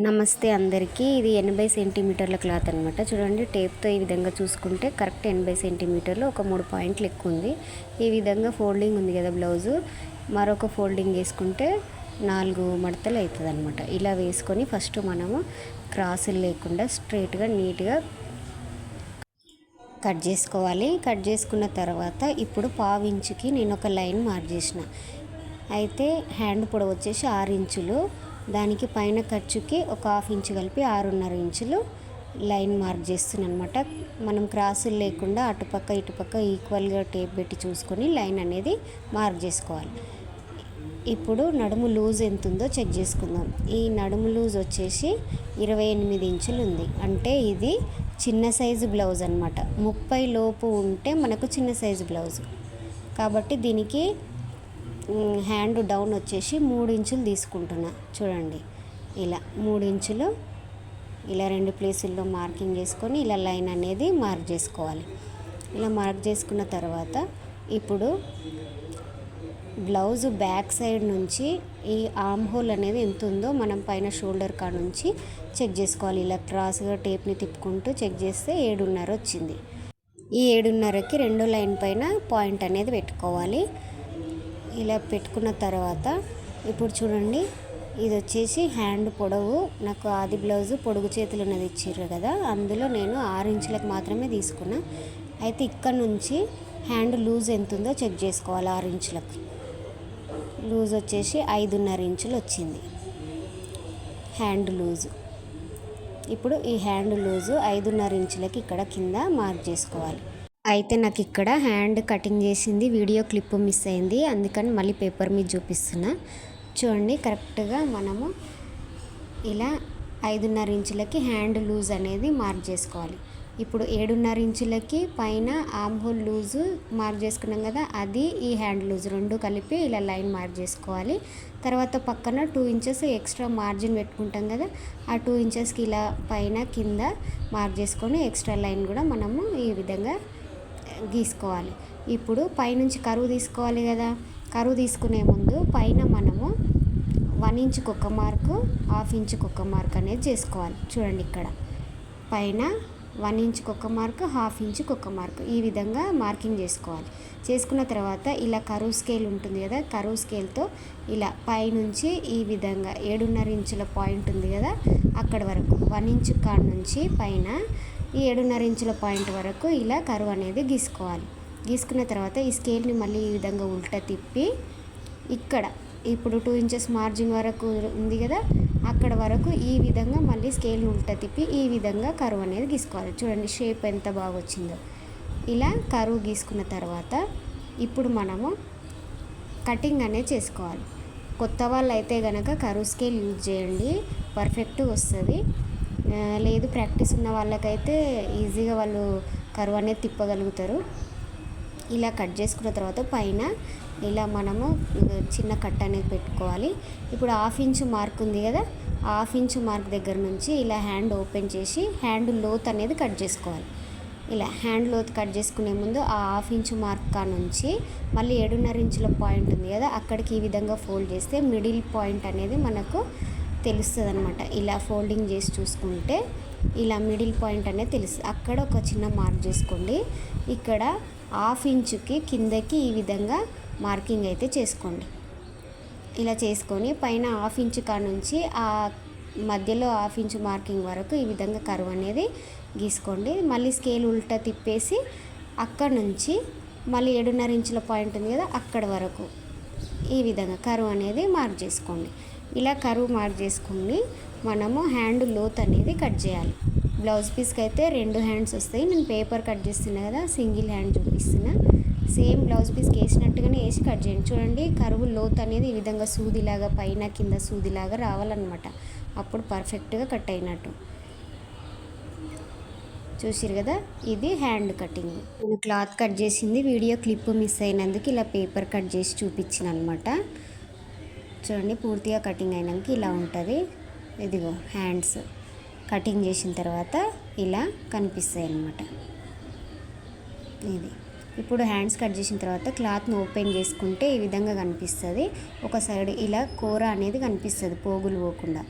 నమస్తే అందరికీ. ఇది 80 సెంటీమీటర్ల క్లాత్ అనమాట. చూడండి, టేప్తో ఈ విధంగా చూసుకుంటే కరెక్ట్ 80 సెంటీమీటర్లు, ఒక 3 పాయింట్లు ఎక్కువ ఉంది. ఈ విధంగా ఫోల్డింగ్ ఉంది కదా బ్లౌజు, మరొక ఫోల్డింగ్ వేసుకుంటే 4 మడతలు అవుతుంది అనమాట. ఇలా వేసుకొని ఫస్ట్ మనము క్రాసులు లేకుండా స్ట్రైట్గా నీట్గా కట్ చేసుకోవాలి. కట్ చేసుకున్న తర్వాత ఇప్పుడు పావించుకి నేను ఒక లైన్ మార్క్ చేసిన. అయితే హ్యాండ్ పొడవు వచ్చేసి 6 ఇంచులు, దానికి పైన ఖర్చుకి ఒక 1/2 ఇంచు కలిపి 6.5 ఇంచులు లైన్ మార్క్ చేస్తున్నాను అనమాట. మనం క్రాసులు లేకుండా అటుపక్క ఇటుపక్క ఈక్వల్గా టేప్ పెట్టి చూసుకొని లైన్ అనేది మార్క్ చేసుకోవాలి. ఇప్పుడు నడుము లూజ్ ఎంత ఉందో చెక్ చేసుకుందాం. ఈ నడుము లూజ్ వచ్చేసి 28 ఇంచులు ఉంది. అంటే ఇది చిన్న సైజు బ్లౌజ్ అనమాట. 30 లోపు ఉంటే మనకు చిన్న సైజు బ్లౌజ్ కాబట్టి దీనికి హ్యాండ్ డౌన్ వచ్చేసి 3 ఇంచులు తీసుకుంటున్నా. చూడండి, ఇలా 3 ఇంచులు ఇలా 2 ప్లేసుల్లో మార్కింగ్ చేసుకొని ఇలా లైన్ అనేది మార్క్ చేసుకోవాలి. ఇలా మార్క్ చేసుకున్న తర్వాత ఇప్పుడు బ్లౌజ్ బ్యాక్ సైడ్ నుంచి ఈ ఆర్మ్ హోల్ అనేది ఎంత ఉందో మనం పైన షోల్డర్ కాడ నుంచి చెక్ చేసుకోవాలి. ఇలా క్రాస్గా టేప్ని తిప్పుకుంటూ చెక్ చేస్తే 7.5 వచ్చింది. ఈ 7.5కి రెండో లైన్ పైన పాయింట్ అనేది పెట్టుకోవాలి. ఇలా పెట్టుకున్న తర్వాత ఇప్పుడు చూడండి, ఇది వచ్చేసి హ్యాండ్ పొడవు. నాకు ఆది బ్లౌజు పొడుగు చేతులు ఉన్నది ఇచ్చారు కదా, అందులో నేను 6 ఇంచులకు మాత్రమే తీసుకున్నా. అయితే ఇక్కడ నుంచి హ్యాండ్ లూజ్ ఎంత ఉందో చెక్ చేసుకోవాలి. 6 ఇంచులకు లూజ్ వచ్చేసి 5.5 ఇంచులు వచ్చింది హ్యాండ్ లూజు. ఇప్పుడు ఈ హ్యాండ్ లూజు 5.5 ఇంచులకి ఇక్కడ కింద మార్క్ చేసుకోవాలి. అయితే నాకు ఇక్కడ హ్యాండ్ కటింగ్ చేసింది వీడియో క్లిప్ మిస్ అయింది, అందుకని మళ్ళీ పేపర్ మీద చూపిస్తున్నా. చూడండి, కరెక్ట్గా మనము ఇలా 5.5 ఇంచులకి హ్యాండ్ లూజ్ అనేది మార్క్ చేసుకోవాలి. ఇప్పుడు 7.5 ఇంచులకి పైన ఆర్మ్ హోల్ లూజు మార్క్ చేసుకున్నాం కదా, అది ఈ హ్యాండ్ లూజ్ రెండు కలిపి ఇలా లైన్ మార్క్ చేసుకోవాలి. తర్వాత పక్కన 2 ఇంచెస్ ఎక్స్ట్రా మార్జిన్ పెట్టుకుంటాం కదా, ఆ 2 ఇంచెస్కి ఇలా పైన కింద మార్క్ చేసుకొని ఎక్స్ట్రా లైన్ కూడా మనము ఈ విధంగా గీసుకోవాలి. ఇప్పుడు పైనుంచి కరువు తీసుకోవాలి కదా, కరువు తీసుకునే ముందు పైన మనము 1 ఇంచుకి ఒక మార్కు, 1/2 ఇంచుకి ఒక మార్క్ అనేది చేసుకోవాలి. చూడండి, ఇక్కడ పైన 1 ఇంచుకి ఒక మార్కు, 1/2 ఇంచుకి ఒక మార్కు, ఈ విధంగా మార్కింగ్ చేసుకోవాలి. చేసుకున్న తర్వాత ఇలా కరువు స్కేల్ ఉంటుంది కదా, కరువు స్కేల్తో ఇలా పైనుంచి ఈ విధంగా 7.5 ఇంచుల పాయింట్ ఉంది కదా, అక్కడ వరకు 1 ఇంచు కాడ నుంచి పైన ఈ 7.5 ఇంచుల పాయింట్ వరకు ఇలా కరువు అనేది గీసుకోవాలి. గీసుకున్న తర్వాత ఈ స్కేల్ని మళ్ళీ ఈ విధంగా ఉల్టా తిప్పి ఇక్కడ ఇప్పుడు 2 ఇంచెస్ మార్జిన్ వరకు ఉంది కదా, అక్కడ వరకు ఈ విధంగా మళ్ళీ స్కేల్ని ఉల్టా తిప్పి ఈ విధంగా కరువు అనేది గీసుకోవాలి. చూడండి, షేప్ ఎంత బాగా వచ్చిందో. ఇలా కరువు గీసుకున్న తర్వాత ఇప్పుడు మనము కటింగ్ అనేది చేసుకోవాలి. కొత్త వాళ్ళు అయితే కనుక కరువు స్కేల్ యూజ్ చేయండి, పర్ఫెక్ట్గా వస్తుంది. లేదు ప్రాక్టీస్ ఉన్న వాళ్ళకైతే ఈజీగా వాళ్ళు కరువు అనేది తిప్పగలుగుతారు. ఇలా కట్ చేసుకున్న తర్వాత పైన ఇలా మనము చిన్న కట్ అనేది పెట్టుకోవాలి. ఇప్పుడు 1/2 ఇంచు మార్క్ ఉంది కదా, 1/2 ఇంచు మార్క్ దగ్గర నుంచి ఇలా హ్యాండ్ ఓపెన్ చేసి హ్యాండ్ లోత్ అనేది కట్ చేసుకోవాలి. ఇలా హ్యాండ్ లోత్ కట్ చేసుకునే ముందు ఆ 1/2 ఇంచు మార్క్ కా నుంచి మళ్ళీ 7.5 ఇంచుల పాయింట్ ఉంది కదా, అక్కడికి ఈ విధంగా ఫోల్డ్ చేస్తే మిడిల్ పాయింట్ అనేది మనకు తెలుస్తుంది అనమాట. ఇలా ఫోల్డింగ్ చేసి చూసుకుంటే ఇలా మిడిల్ పాయింట్ అనేది తెలుస్తుంది. అక్కడ ఒక చిన్న మార్క్ చేసుకోండి. ఇక్కడ 1/2 ఇంచుకి కిందకి ఈ విధంగా మార్కింగ్ అయితే చేసుకోండి. ఇలా చేసుకొని పైన 1/2 ఇంచు కాడ నుంచి ఆ మధ్యలో 1/2 ఇంచు మార్కింగ్ వరకు ఈ విధంగా కరువు అనేది గీసుకోండి. మళ్ళీ స్కేల్ ఉల్టా తిప్పేసి అక్కడ నుంచి మళ్ళీ 7.5 ఇంచుల పాయింట్ ఉంది కదా, అక్కడ వరకు ఈ విధంగా కరువు అనేది మార్క్ చేసుకోండి. ఇలా కరువు మార్క్ చేసుకుని మనము హ్యాండ్ లోత్ అనేది కట్ చేయాలి. బ్లౌజ్ పీస్కి అయితే 2 హ్యాండ్స్ వస్తాయి. నేను పేపర్ కట్ చేస్తున్నా కదా, సింగిల్ హ్యాండ్ చూపిస్తున్నా. సేమ్ బ్లౌజ్ పీస్కి వేసినట్టుగానే వేసి కట్ చేయండి. చూడండి, కరువు లోత్ అనేది ఈ విధంగా సూదిలాగా పైన కింద సూదిలాగా రావాలన్నమాట. అప్పుడు పర్ఫెక్ట్గా కట్ అయినట్టు. చూసిరు కదా, ఇది హ్యాండ్ కటింగ్. నేను క్లాత్ కట్ చేసింది వీడియో క్లిప్ మిస్ అయినందుకు ఇలా పేపర్ కట్ చేసి చూపించిన అనమాట. చూడండి, పూర్తిగా కటింగ్ అయినాక ఇలా ఉంటుంది. ఇదిగో హ్యాండ్స్ కటింగ్ చేసిన తర్వాత ఇలా కనిపిస్తాయి అన్నమాట. ఇది ఇప్పుడు హ్యాండ్స్ కట్ చేసిన తర్వాత క్లాత్ను ఓపెన్ చేసుకుంటే ఈ విధంగా కనిపిస్తుంది. ఒక సైడ్ ఇలా కూర అనేది కనిపిస్తుంది పోగులు పోకుండా.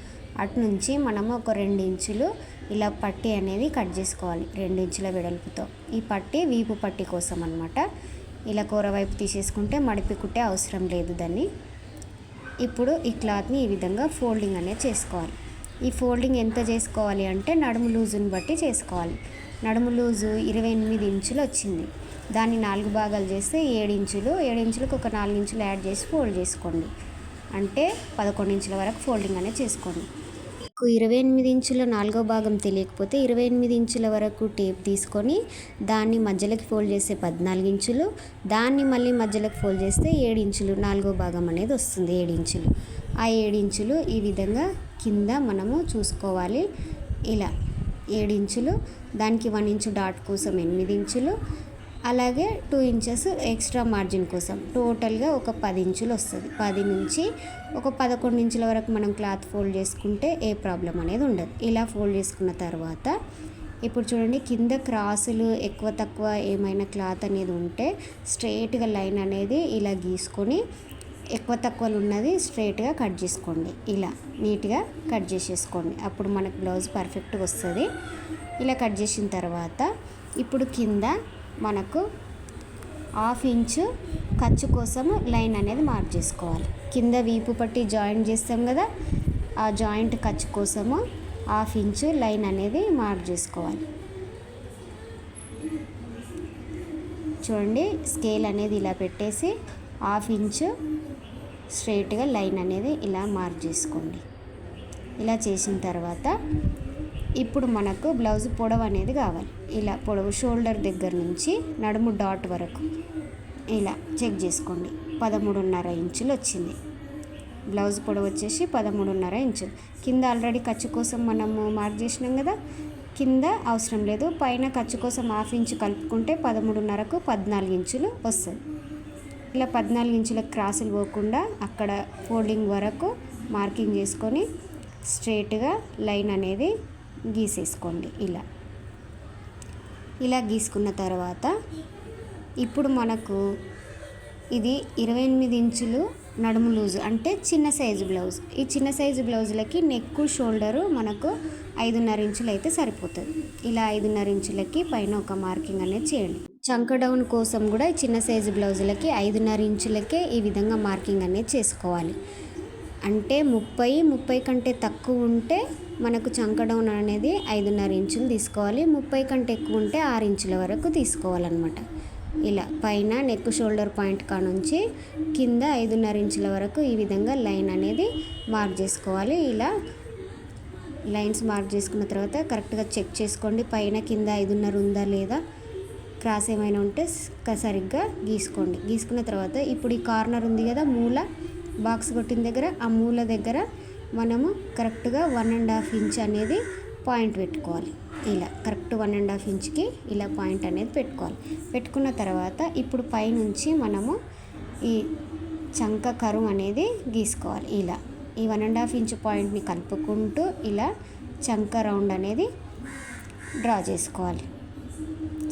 అటు నుంచి మనము ఒక 2 ఇంచులు ఇలా పట్టీ అనేది కట్ చేసుకోవాలి, 2 ఇంచుల వెడల్పుతో. ఈ పట్టీ వీపు పట్టీ కోసం అన్నమాట. ఇలా కూర వైపు తీసేసుకుంటే మడిపి కుట్టే అవసరం లేదు దాన్ని. ఇప్పుడు ఈ క్లాత్ని ఈ విధంగా ఫోల్డింగ్ అనేది చేసుకోవాలి. ఈ ఫోల్డింగ్ ఎంత చేసుకోవాలి అంటే నడుము లూజుని బట్టి చేసుకోవాలి. నడుము లూజు 28 ఇంచులు వచ్చింది. దాన్ని 4 భాగాలు చేస్తే 7 ఇంచులు, 7 ఇంచులకు ఒక 4 ఇంచులు యాడ్ చేసి ఫోల్డ్ చేసుకోండి. అంటే 11 ఇంచుల వరకు ఫోల్డింగ్ అనేది చేసుకోండి. మీకు 28 ఇంచుల 4వ భాగం తెలియకపోతే 28 ఇంచుల వరకు టేప్ తీసుకొని దాన్ని మధ్యలోకి ఫోల్డ్ చేస్తే 14 ఇంచులు, దాన్ని మళ్ళీ మధ్యలోకి ఫోల్డ్ చేస్తే 7 ఇంచులు 4వ భాగం అనేది వస్తుంది. 7 ఇంచులు. ఆ 7 ఇంచులు ఈ విధంగా కింద మనము చూసుకోవాలి. ఇలా 7 ఇంచులు, దానికి 1 ఇంచు డాట్ కోసం 8 ఇంచులు, అలాగే 2 ఇంచెస్ ఎక్స్ట్రా మార్జిన్ కోసం టోటల్గా ఒక 10 ఇంచులు వస్తుంది. 10 నుంచి ఒక 11 ఇంచుల వరకు మనం క్లాత్ ఫోల్డ్ చేసుకుంటే ఏ ప్రాబ్లం అనేది ఉండదు. ఇలా ఫోల్డ్ చేసుకున్న తర్వాత ఇప్పుడు చూడండి, కింద క్రాసులు ఎక్కువ తక్కువ ఏమైనా క్లాత్ అనేది ఉంటే స్ట్రైట్గా లైన్ అనేది ఇలా గీసుకొని ఎక్కువ తక్కువలు ఉన్నది స్ట్రైట్గా కట్ చేసుకోండి. ఇలా నీట్గా కట్ చేసేసుకోండి. అప్పుడు మనకు బ్లౌజ్ పర్ఫెక్ట్గా వస్తుంది. ఇలా కట్ చేసిన తర్వాత ఇప్పుడు కింద మనకు 1/2 ఇంచు ఖర్చు కోసము లైన్ అనేది మార్క్ చేసుకోవాలి. కింద వీపు పట్టి జాయింట్ చేస్తాం కదా, ఆ జాయింట్ ఖర్చు కోసము 1/2 ఇంచు లైన్ అనేది మార్క్ చేసుకోవాలి. చూడండి, స్కేల్ అనేది ఇలా పెట్టేసి 1/2 ఇంచు స్ట్రైట్గా లైన్ అనేది ఇలా మార్క్ చేసుకోండి. ఇలా చేసిన తర్వాత ఇప్పుడు మనకు బ్లౌజ్ పొడవు అనేది కావాలి. ఇలా పొడవు షోల్డర్ దగ్గర నుంచి నడుము డాట్ వరకు ఇలా చెక్ చేసుకోండి. 13.5 ఇంచులు వచ్చింది. బ్లౌజ్ పొడవు వచ్చేసి 13.5 ఇంచులు. కింద ఆల్రెడీ ఖర్చు కోసం మనము మార్క్ చేసినాం కదా, కింద అవసరం లేదు. పైన ఖర్చు కోసం 1/2 ఇంచు కలుపుకుంటే 13.5కు 14 ఇంచులు వస్తుంది. ఇలా 14 ఇంచుల క్రాసులు పోకుండా అక్కడ ఫోల్డింగ్ వరకు మార్కింగ్ చేసుకొని స్ట్రైట్గా లైన్ అనేది గీసేసుకోండి. ఇలా గీసుకున్న తర్వాత ఇప్పుడు మనకు ఇది 28 ఇంచులు నడుము లూజు అంటే చిన్న సైజు బ్లౌజ్. ఈ చిన్న సైజు బ్లౌజులకి నెక్ షోల్డరు మనకు 5.5 ఇంచులు అయితే సరిపోతుంది. ఇలా 5.5 ఇంచులకి పైన ఒక మార్కింగ్ అనేది చేయండి. చంక డౌన్ కోసం కూడా ఈ చిన్న సైజు బ్లౌజులకి 5.5 ఇంచులకే ఈ విధంగా మార్కింగ్ అనేది చేసుకోవాలి. అంటే 30 కంటే తక్కువ ఉంటే మనకు చంక డౌన్ అనేది 5.5 ఇంచులు తీసుకోవాలి. 30 కంటే ఎక్కువ ఉంటే 6 ఇంచుల వరకు తీసుకోవాలన్నమాట. ఇలా పైన నెక్ షోల్డర్ పాయింట్ కానుంచి కింద 5.5 ఇంచుల వరకు ఈ విధంగా లైన్ అనేది మార్క్ చేసుకోవాలి. ఇలా లైన్స్ మార్క్ చేసుకున్న తర్వాత కరెక్ట్గా చెక్ చేసుకోండి. పైన కింద 5.5 ఉందా లేదా, క్రాస్ ఏమైనా ఉంటే సరిగ్గా గీసుకోండి. గీసుకున్న తర్వాత ఇప్పుడు ఈ కార్నర్ ఉంది కదా, మూల బాక్స్ కొట్టిన దగ్గర, ఆ మూల దగ్గర మనము కరెక్ట్గా 1.5 ఇంచ్ అనేది పాయింట్ పెట్టుకోవాలి. ఇలా కరెక్ట్ 1.5 ఇంచ్కి ఇలా పాయింట్ అనేది పెట్టుకోవాలి. పెట్టుకున్న తర్వాత ఇప్పుడు పైనుంచి మనము ఈ చంక కరువు అనేది గీసుకోవాలి. ఇలా ఈ 1.5 ఇంచ్ పాయింట్ని కలుపుకుంటూ ఇలా చంక రౌండ్ అనేది డ్రా చేసుకోవాలి.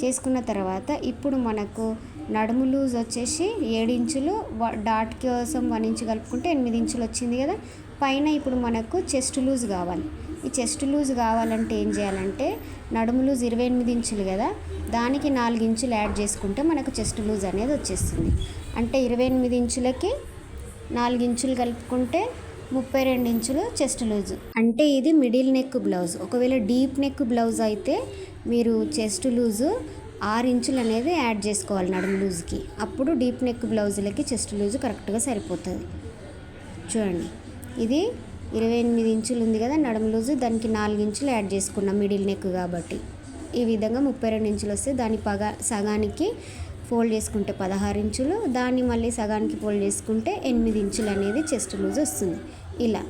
చేసుకున్న తర్వాత ఇప్పుడు మనకు నడుము లూజ్ వచ్చేసి 7 ఇంచులు, డాట్ కోసం 1 ఇంచు కలుపుకుంటే 8 ఇంచులు వచ్చింది కదా. పైన ఇప్పుడు మనకు చెస్ట్ లూజ్ కావాలి. ఈ చెస్ట్ లూజ్ కావాలంటే ఏం చేయాలంటే నడుము లూజ్ 28 ఇంచులు కదా, దానికి 4 ఇంచులు యాడ్ చేసుకుంటే మనకు చెస్ట్ లూజ్ అనేది వచ్చేస్తుంది. అంటే 28 ఇంచులకి 4 ఇంచులు కలుపుకుంటే 32 ఇంచులు చెస్ట్ లూజ్. అంటే ఇది మిడిల్ నెక్ బ్లౌజ్. ఒకవేళ డీప్ నెక్ బ్లౌజ్ అయితే మీరు చెస్ట్ లూజు 6 ఇంచులు అనేది యాడ్ చేసుకోవాలి నడుము లూజ్కి. అప్పుడు డీప్ నెక్ బ్లౌజులకి చెస్ట్ లూజు కరెక్ట్గా సరిపోతుంది. చూడండి, ఇది 28 ఇంచులు ఉంది కదా నడుము లూజు, దానికి 4 ఇంచులు యాడ్ చేసుకున్నాం మిడిల్ నెక్ కాబట్టి. ఈ విధంగా 32 ఇంచులు వస్తే దాని సగానికి ఫోల్డ్ చేసుకుంటే 16 ఇంచులు, దాన్ని మళ్ళీ సగానికి ఫోల్డ్ చేసుకుంటే 8 ఇంచులు అనేది చెస్ట్ లూజ్ వస్తుంది. ఇలా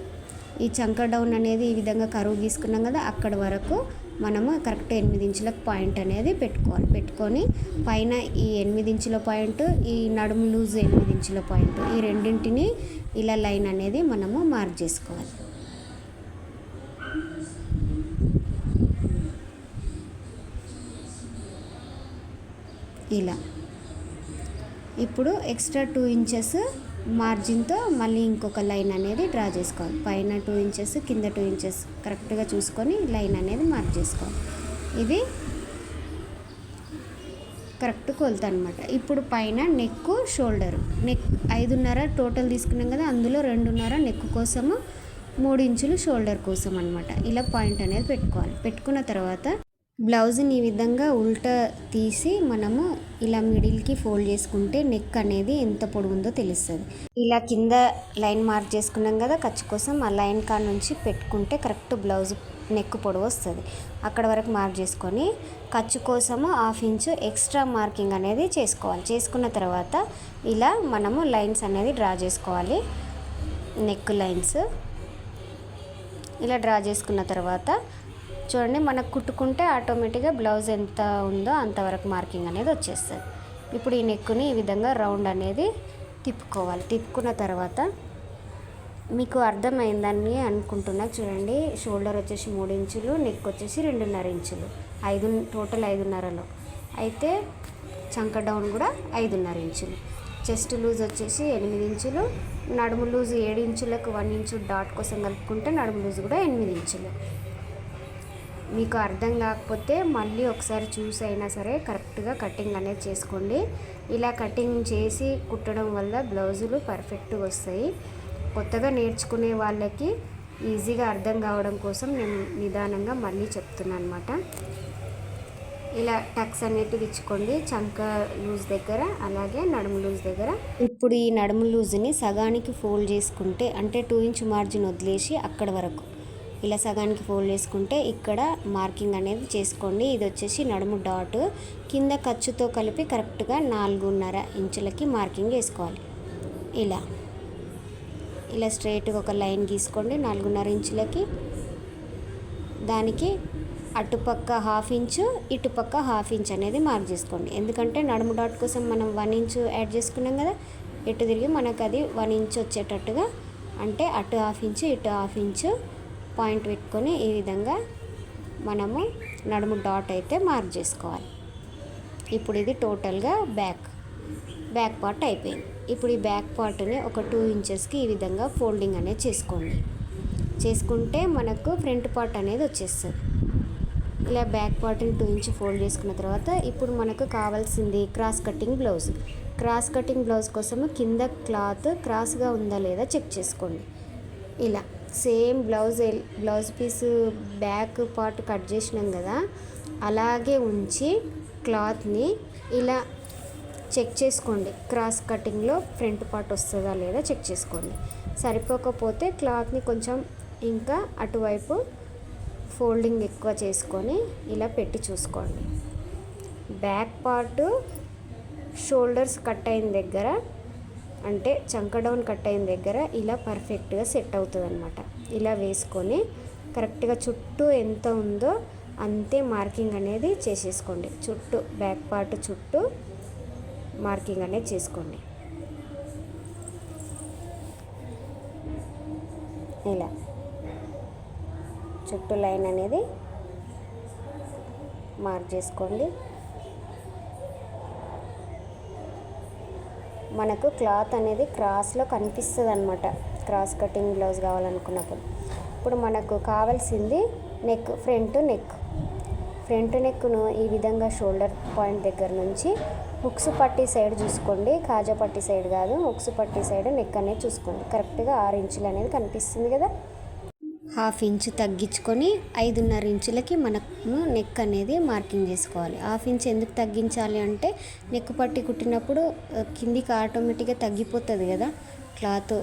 ఈ చంక డౌన్ అనేది ఈ విధంగా కరువు గీసుకున్నాం కదా, అక్కడ వరకు మనము కరెక్ట్ 8 ఇంచులకు పాయింట్ అనేది పెట్టుకోవాలి. పెట్టుకొని పైన ఈ 8 ఇంచుల పాయింట్, ఈ నడుము లూజ్ 8 ఇంచుల పాయింట్, ఈ రెండింటిని ఇలా లైన్ అనేది మనము మార్క్ చేసుకోవాలి. ఇలా ఇప్పుడు ఎక్స్ట్రా 2 ఇంచెస్ మార్జిన్తో మళ్ళీ ఇంకొక లైన్ అనేది డ్రా చేసుకోవాలి. పైన 2 ఇంచెస్ కింద 2 ఇంచెస్ కరెక్ట్గా చూసుకొని లైన్ అనేది మార్క్ చేసుకోవాలి. ఇది కరెక్ట్ కొలత అనమాట. ఇప్పుడు పైన నెక్ షోల్డర్, నెక్ 5.5 టోటల్ తీసుకున్నాం కదా, అందులో 2.5 నెక్ కోసము, 3 ఇంచులు షోల్డర్ కోసం అనమాట. ఇలా పాయింట్ అనేది పెట్టుకోవాలి. పెట్టుకున్న తర్వాత బ్లౌజ్ని ఈ విధంగా ఉల్టా తీసి మనము ఇలా మిడిల్కి ఫోల్డ్ చేసుకుంటే నెక్ అనేది ఎంత పొడవుందో తెలుస్తుంది. ఇలా కింద లైన్ మార్క్ చేసుకున్నాం కదా ఖర్చు కోసం, ఆ లైన్ కాడ నుంచి పెట్టుకుంటే కరెక్ట్ బ్లౌజ్ నెక్ పొడవు వస్తుంది. అక్కడ వరకు మార్క్ చేసుకొని ఖర్చు కోసము 1/2 ఇంచు ఎక్స్ట్రా మార్కింగ్ అనేది చేసుకోవాలి. చేసుకున్న తర్వాత ఇలా మనము లైన్స్ అనేది డ్రా చేసుకోవాలి. నెక్ లైన్స్ ఇలా డ్రా చేసుకున్న తర్వాత చూడండి, మనకు కుట్టుకుంటే ఆటోమేటిక్గా బ్లౌజ్ ఎంత ఉందో అంతవరకు మార్కింగ్ అనేది వచ్చేస్తుంది. ఇప్పుడు ఈ నెక్ని ఈ విధంగా రౌండ్ అనేది తిప్పుకోవాలి. తిప్పుకున్న తర్వాత మీకు అర్థమైందని అనుకుంటున్నా. చూడండి, షోల్డర్ వచ్చేసి 3 ఇంచులు, నెక్ వచ్చేసి 2.5 ఇంచులు, టోటల్ 5.5లో అయితే చంక డౌన్ కూడా 5.5 ఇంచులు, చెస్ట్ లూజ్ వచ్చేసి 8 ఇంచులు, నడుము లూజ్ 7 ఇంచులకు 1 ఇంచు డాట్ కోసం కలుపుకుంటే నడుము లూజ్ కూడా 8 ఇంచులు. మీకు అర్థం కాకపోతే మళ్ళీ ఒకసారి చూసి అయినా సరే కరెక్ట్గా కటింగ్ అనేది చేసుకోండి. ఇలా కటింగ్ చేసి కుట్టడం వల్ల బ్లౌజులు పర్ఫెక్ట్గా వస్తాయి. కొత్తగా నేర్చుకునే వాళ్ళకి ఈజీగా అర్థం కావడం కోసం నేను నిదానంగా మళ్ళీ చెప్తున్నాను అనమాట. ఇలా టక్స్ అనేటివి ఇచ్చుకోండి చంక లూజ్ దగ్గర, అలాగే నడుము లూజ్ దగ్గర. ఇప్పుడు ఈ నడుము లూజ్ని సగానికి ఫోల్డ్ చేసుకుంటే, అంటే 2 ఇంచ్ మార్జిన్ వదిలేసి అక్కడ వరకు ఇలా సగానికి ఫోల్డ్ చేసుకుంటే ఇక్కడ మార్కింగ్ అనేది చేసుకోండి. ఇది వచ్చేసి నడుము డాట్, కింద ఖర్చుతో కలిపి కరెక్ట్గా 4.5 ఇంచులకి మార్కింగ్ వేసుకోవాలి. ఇలా స్ట్రైట్గా ఒక లైన్ గీసుకోండి 4.5 ఇంచులకి. దానికి అటుపక్క 1/2 ఇంచు, ఇటుపక్క 1/2 ఇంచ్ అనేది మార్క్ చేసుకోండి. ఎందుకంటే నడుము డాట్ కోసం మనం 1 ఇంచు యాడ్ చేసుకున్నాం కదా, ఎటు తిరిగి మనకు అది 1 ఇంచ్ వచ్చేటట్టుగా, అంటే అటు 1/2 ఇంచు ఇటు 1/2 ఇంచు పాయింట్ పెట్టుకొని ఈ విధంగా మనము నడుము డాట్ అయితే మార్క్ చేసుకోవాలి. ఇప్పుడు ఇది టోటల్గా బ్యాక్ పార్ట్ అయిపోయింది. ఇప్పుడు ఈ బ్యాక్ పార్ట్ని ఒక 2 ఇంచెస్కి ఈ విధంగా ఫోల్డింగ్ అనేది చేసుకోండి. చేసుకుంటే మనకు ఫ్రంట్ పార్ట్ అనేది వచ్చేస్తుంది. ఇలా బ్యాక్ పార్ట్ని 2 ఇంచ్ ఫోల్డ్ చేసుకున్న తర్వాత ఇప్పుడు మనకు కావాల్సింది cross cutting blouse. Cross cutting blouse కోసము కింద క్లాత్ క్రాస్గా ఉందా లేదా చెక్ చేసుకోండి. ఇలా same blouse piece back part cut చేసినాం కదా, అలాగే ఉంచి క్లాత్ని ఇలా చెక్ చేసుకోండి. క్రాస్ కటింగ్లో ఫ్రంట్ పార్ట్ వస్తుందా లేదా చెక్ చేసుకోండి. సరిపోకపోతే క్లాత్ని కొంచెం ఇంకా అటువైపు ఫోల్డింగ్ ఎక్కువ చేసుకొని ఇలా పెట్టి చూసుకోండి. బ్యాక్ పార్ట్ షోల్డర్స్ కట్ అయిన దగ్గర, అంటే చంక డౌన్ కట్ అయిన దగ్గర ఇలా పర్ఫెక్ట్గా సెట్ అవుతుంది అనమాట. ఇలా వేసుకొని కరెక్ట్గా చుట్టూ ఎంత ఉందో అంతే మార్కింగ్ అనేది చేసేసుకోండి. చుట్టూ బ్యాక్ పార్ట్ చుట్టూ మార్కింగ్ అనేది చేసుకోండి. ఇలా చుట్టూ లైన్ అనేది మార్క్ చేసుకోండి. మనకు క్లాత్ అనేది క్రాస్లో కనిపిస్తుంది అనమాట, క్రాస్ కటింగ్ బ్లౌజ్ కావాలనుకున్నప్పుడు. ఇప్పుడు మనకు కావాల్సింది నెక్, ఫ్రంట్ నెక్ను ఈ విధంగా షోల్డర్ పాయింట్ దగ్గర నుంచి హుక్స్ పట్టి సైడ్ చూసుకోండి, కాజా పట్టి సైడ్ కాదు, హుక్స్ పట్టి సైడ్ నెక్ అనేది చూసుకోండి. కరెక్ట్గా 6 ఇంచులు అనేది కనిపిస్తుంది కదా. 1/2 ఇంచు తగ్గించుకొని 5.5 ఇంచులకి మనము నెక్ అనేది మార్కింగ్ చేసుకోవాలి. 1/2 ఇంచ్ ఎందుకు తగ్గించాలి అంటే నెక్ పట్టి కుట్టినప్పుడు కిందికి ఆటోమేటిక్గా తగ్గిపోతుంది కదా క్లాత్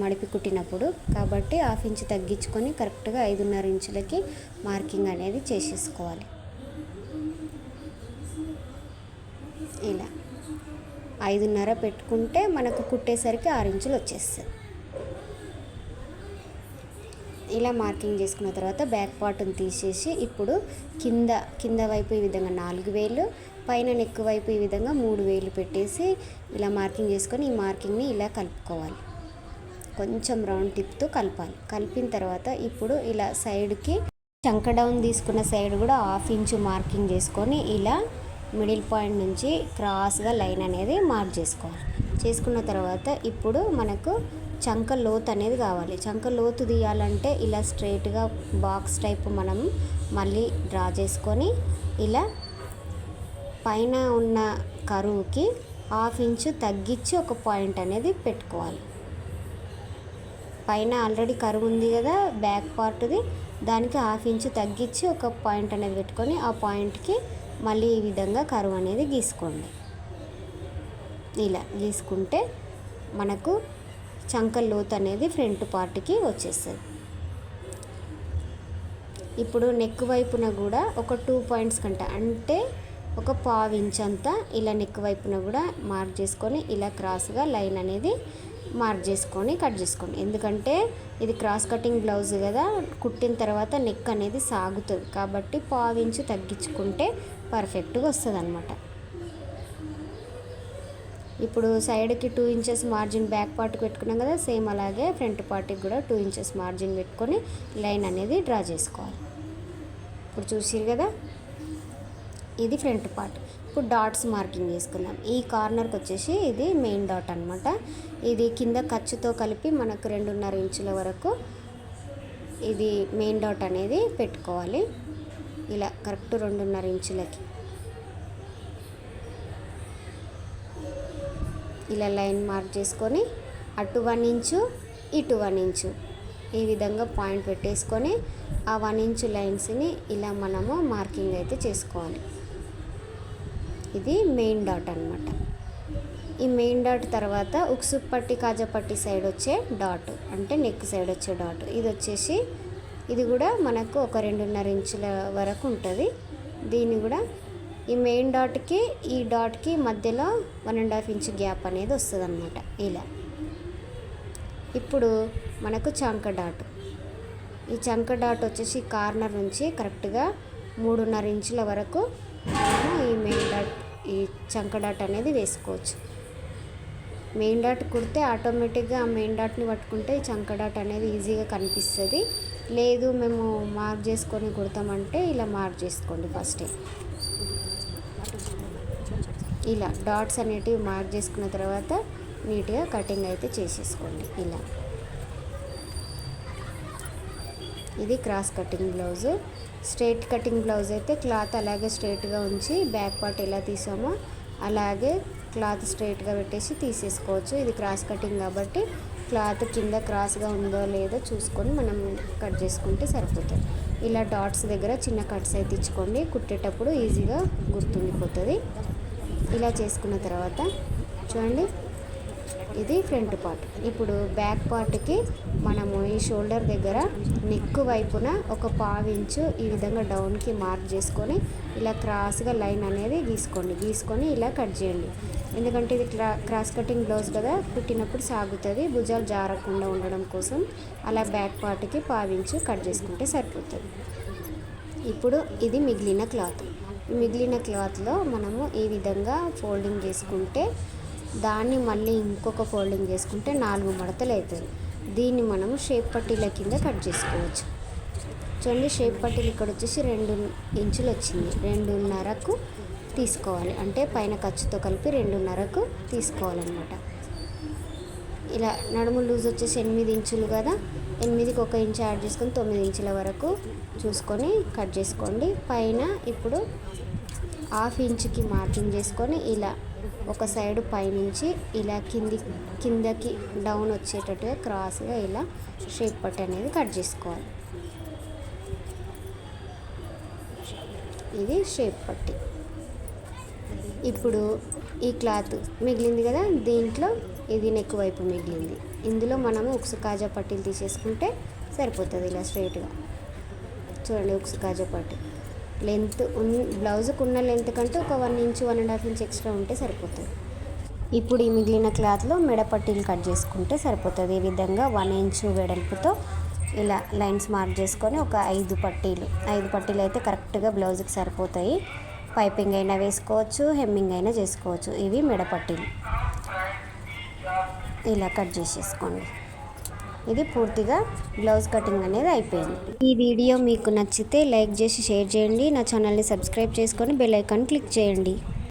మడిపి కుట్టినప్పుడు. కాబట్టి 1/2 ఇంచు తగ్గించుకొని కరెక్ట్గా 5.5 ఇంచులకి మార్కింగ్ అనేది చేసేసుకోవాలి. ఇలా 5.5 పెట్టుకుంటే మనకు కుట్టేసరికి 6 ఇంచులు వచ్చేస్తుంది. ఇలా మార్కింగ్ చేసుకున్న తర్వాత బ్యాక్ పార్ట్ని తీసేసి ఇప్పుడు కింద వైపు ఈ విధంగా 4 వేలు, పైన నెక్ వైపు ఈ విధంగా 3 వేలు పెట్టేసి ఇలా మార్కింగ్ చేసుకొని ఈ మార్కింగ్ని ఇలా కలుపుకోవాలి. కొంచెం రౌండ్ టిప్తో కలపాలి. కలిపిన తర్వాత ఇప్పుడు ఇలా సైడ్కి చంక డౌన్ తీసుకున్న సైడ్ కూడా 1/2 ఇంచు మార్కింగ్ చేసుకొని ఇలా మిడిల్ పాయింట్ నుంచి క్రాస్గా లైన్ అనేది మార్క్ చేసుకోవాలి. చేసుకున్న తర్వాత ఇప్పుడు మనకు చంక లోతు అనేది కావాలి. చంక లోతు తీయాలంటే ఇలా స్ట్రైట్గా బాక్స్ టైప్ మనం మళ్ళీ డ్రా చేసుకొని ఇలా పైన ఉన్న కరువుకి 1/2 ఇంచు తగ్గించి ఒక పాయింట్ అనేది పెట్టుకోవాలి. పైన ఆల్రెడీ కరువు ఉంది కదా బ్యాక్ పార్ట్ది, దానికి 1/2 ఇంచు తగ్గించి ఒక పాయింట్ అనేది పెట్టుకొని ఆ పాయింట్కి మళ్ళీ ఈ విధంగా కరువు అనేది గీసుకోండి. ఇలా గీసుకుంటే మనకు చంక లోతు అనేది ఫ్రంట్ పార్ట్కి వచ్చేస్తుంది. ఇప్పుడు నెక్ వైపున కూడా ఒక 2 పాయింట్స్ అంటే ఒక 1/2 ఇంచ్ అంతా ఇలా నెక్ వైపున కూడా మార్క్ చేసుకొని ఇలా క్రాస్గా లైన్ అనేది మార్క్ చేసుకొని కట్ చేసుకోండి. ఎందుకంటే ఇది క్రాస్ కటింగ్ బ్లౌజ్ కదా, కుట్టిన తర్వాత నెక్ అనేది సాగుతుంది కాబట్టి 1/2 ఇంచు తగ్గించుకుంటే పర్ఫెక్ట్గా వస్తుంది అన్నమాట. ఇప్పుడు సైడ్కి 2 ఇంచెస్ మార్జిన్ బ్యాక్ పార్ట్కి పెట్టుకున్నాం కదా, సేమ్ అలాగే ఫ్రంట్ పార్ట్కి కూడా 2 ఇంచెస్ మార్జిన్ పెట్టుకొని లైన్ అనేది డ్రా చేసుకోవాలి. ఇప్పుడు చూసిరు కదా, ఇది ఫ్రంట్ పార్ట్. ఇప్పుడు డాట్స్ మార్కింగ్ చేసుకుందాం. ఈ కార్నర్కి వచ్చేసి ఇది మెయిన్ డాట్ అనమాట. ఇది కింద ఖర్చుతో కలిపి మనకు 2.5 ఇంచుల వరకు ఇది మెయిన్ డాట్ అనేది పెట్టుకోవాలి. ఇలా కరెక్ట్ 2.5 ఇంచులకి ఇలా లైన్ మార్క్ చేసుకొని అటు 1 ఇంచు ఇటు 1 ఇంచు ఈ విధంగా పాయింట్ పెట్టేసుకొని ఆ 1 ఇంచు లైన్స్ని ఇలా మనము మార్కింగ్ అయితే చేసుకోవాలి. ఇది మెయిన్ డాట్ అనమాట. ఈ మెయిన్ డాట్ తర్వాత ఉక్సు పట్టి కాజా పట్టి సైడ్ వచ్చే డాట్ అంటే నెక్ సైడ్ వచ్చే డాట్ ఇది వచ్చేసి ఇది కూడా మనకు ఒక 2.5 ఇంచుల వరకు ఉంటుంది. దీన్ని కూడా ఈ మెయిన్ డాట్కి ఈ డాట్కి మధ్యలో 1.5 ఇంచు గ్యాప్ అనేది వస్తుంది అన్నమాట. ఇలా ఇప్పుడు మనకు చంక డాట్, ఈ చంక డాట్ వచ్చేసి కార్నర్ నుంచి కరెక్ట్గా 3.5 ఇంచుల వరకు ఈ మెయిన్ డాట్ ఈ చంక డాట్ అనేది వేసుకోవచ్చు. మెయిన్ డాట్ కుడితే ఆటోమేటిక్గా ఆ మెయిన్ డాట్ని పట్టుకుంటే ఈ చంక డాట్ అనేది ఈజీగా కనిపిస్తుంది. లేదు మేము మార్క్ చేసుకొని కుడతామంటే ఇలా మార్క్ చేసుకోండి. ఫస్టే ఇలా డాట్స్ అనేటివి మార్క్ చేసుకున్న తర్వాత నీట్గా కటింగ్ అయితే చేసేసుకోండి. ఇలా ఇది cross cutting blouse. Straight cutting blouse అయితే క్లాత్ అలాగే స్ట్రైట్గా ఉంచి బ్యాక్ పార్ట్ ఎలా తీసామో అలాగే క్లాత్ స్ట్రైట్గా పెట్టేసి తీసేసుకోవచ్చు. ఇది క్రాస్ కటింగ్ కాబట్టి క్లాత్ కింద క్రాస్గా ఉందో లేదో చూసుకొని మనం కట్ చేసుకుంటే సరిపోతుంది. ఇలా డాట్స్ దగ్గర చిన్న కట్స్ అయితే ఇచ్చుకోండి, కుట్టేటప్పుడు ఈజీగా గుర్తుండిపోతుంది. ఇలా చేసుకున్న తర్వాత చూడండి, ఇది ఫ్రంట్ పార్ట్. ఇప్పుడు బ్యాక్ పార్ట్కి మనము ఈ షోల్డర్ దగ్గర నెక్ వైపున ఒక 1/2 ఇంచు ఈ విధంగా డౌన్కి మార్క్ చేసుకొని ఇలా క్రాస్గా లైన్ అనేది గీసుకొని ఇలా కట్ చేయండి. ఎందుకంటే ఇది క్రాస్ కటింగ్ బ్లౌజ్ కదా, కుట్టినప్పుడు సాగుతుంది, భుజాలు జారకుండా ఉండడం కోసం అలా బ్యాక్ పార్ట్కి 1/2 ఇంచు కట్ చేసుకుంటే సరిపోతుంది. ఇప్పుడు ఇది మిగిలిన క్లాత్లో మనము ఈ విధంగా ఫోల్డింగ్ చేసుకుంటే దాన్ని మళ్ళీ ఇంకొక ఫోల్డింగ్ చేసుకుంటే 4 మడతలు అవుతుంది. దీన్ని మనము షేప్ పట్టీల కింద కట్ చేసుకోవచ్చు. చూడండి, షేప్ పట్టీలు ఇక్కడ వచ్చేసి 2 ఇంచులు వచ్చింది. 2.5కు తీసుకోవాలి, అంటే పైన ఖర్చుతో కలిపి 2.5కు తీసుకోవాలన్నమాట. ఇలా నడుము లూజ్ వచ్చేసి 8 ఇంచులు కదా, 8కి 1 ఇంచు యాడ్ చేసుకొని 9 ఇంచుల వరకు చూసుకొని కట్ చేసుకోండి. పైన ఇప్పుడు 1/2 ఇంచుకి మార్కింగ్ చేసుకొని ఇలా ఒక సైడు పైనుంచి ఇలా కిందకి డౌన్ వచ్చేటట్టుగా క్రాస్గా ఇలా షేప్ పట్టి అనేది కట్ చేసుకోవాలి. ఇది షేప్ పట్టి. ఇప్పుడు ఈ క్లాత్ మిగిలింది కదా, దీంట్లో ఇది నెక్ వైపు మిగిలింది. ఇందులో మనము ఉక్సు కాజా పట్టీలు తీసేసుకుంటే సరిపోతుంది. ఇలా స్ట్రైట్గా చూడండి, ఉక్సు కాజా పట్టీ లెంత్ బ్లౌజ్కి ఉన్న లెంత్ కంటే ఒక 1 ఇంచు 1.5 ఇంచ్ ఎక్స్ట్రా ఉంటే సరిపోతుంది. ఇప్పుడు ఈ మిగిలిన క్లాత్లో మెడ పట్టీలు కట్ చేసుకుంటే సరిపోతుంది. ఈ విధంగా 1 ఇంచు వెడల్పుతో ఇలా లైన్స్ మార్క్ చేసుకొని ఒక 5 పట్టీలు అయితే కరెక్ట్గా బ్లౌజ్కి సరిపోతాయి. పైపింగ్ అయినా వేసుకోవచ్చు, హెమ్మింగ్ అయినా చేసుకోవచ్చు. ఇవి మెడ పట్టీలు ఇలా కట్ చేసేసుకోండి. ఇది పూర్తిగా బ్లౌజ్ కటింగ్ అనేది అయిపోయింది. ఈ వీడియో మీకు నచ్చితే లైక్ చేసి షేర్ చేయండి. నా ఛానల్ని సబ్స్క్రైబ్ చేసుకొని బెల్ ఐకాన్ క్లిక్ చేయండి.